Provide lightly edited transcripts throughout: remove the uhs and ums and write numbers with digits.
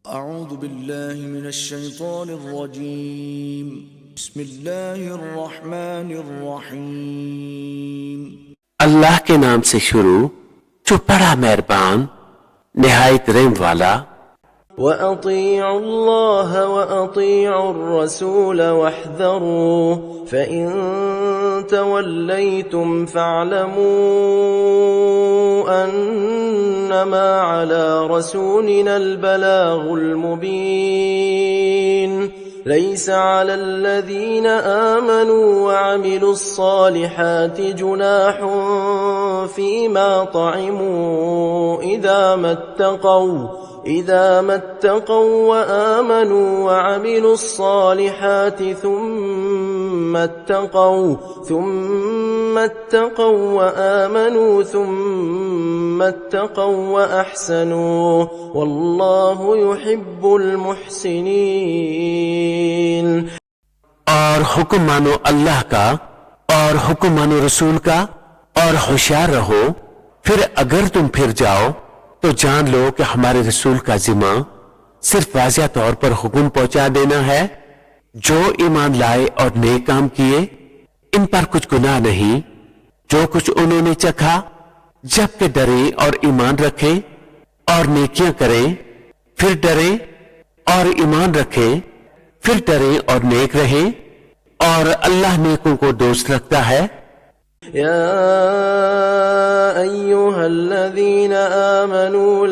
أعوذ بالله من الشيطان الرجيम بسم الله الرحمن الرحيم। अल्लाह के नाम से शुरू जो बड़ा मेहरबान निहायत रहम वाला। وأطيعوا الله وأطيعوا الرسول واحذروا فإن توليتم فاعلموا أنما على رسولنا البلاغ المبين ليس على الذين آمنوا وعملوا الصالحات جناح فيما طعموا إذا ما اتقوا وآمنوا وعملوا الصالحات ثم اتقوا وآمنوا ثم اتقوا وأحسنوا والله يحب المحسنين। और हुक्म मानो अल्लाह का और हुक्म मानो रसूल का और होशियार रहो। फिर अगर तुम फिर जाओ तो जान लो कि हमारे रसूल का जिम्मा सिर्फ वाज़िह तौर पर हुक्म पहुंचा देना है। जो ईमान लाए और नेक काम किए इन पर कुछ गुनाह नहीं जो कुछ उन्होंने चखा, जबकि डरे और ईमान रखे और नेकियां करें, फिर डरे और ईमान रखे, फिर डरे और नेक रहे, और अल्लाह नेकों को दोस्त रखता है। يا أيها الذين آمنوا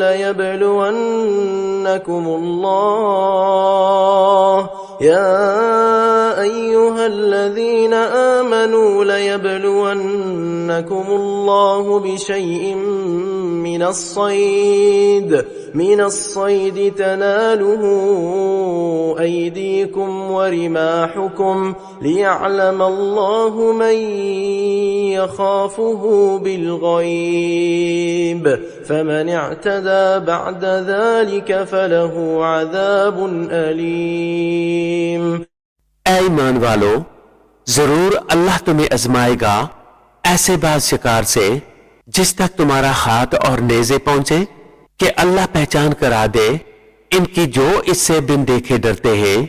ليبلونكم الله بشيء من الصيد تناله أيديكم ورماحكم ليعلم الله من يخافه بالغيب فمن اعتدى بعد ذلك فله عذاب أليم। ऐ ईमान वालो, जरूर अल्लाह तुम्हें आजमाएगा ऐसे बाज शिकार से जिस तक तुम्हारा हाथ और नेज़े पहुंचे कि अल्लाह पहचान करा दे इनकी जो इससे बिन देखे डरते हैं।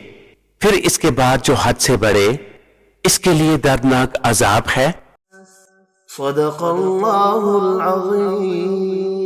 फिर इसके बाद जो हद से बढ़े इसके लिए दर्दनाक अजाब है। सदक़ल्लाहुल अज़ीम।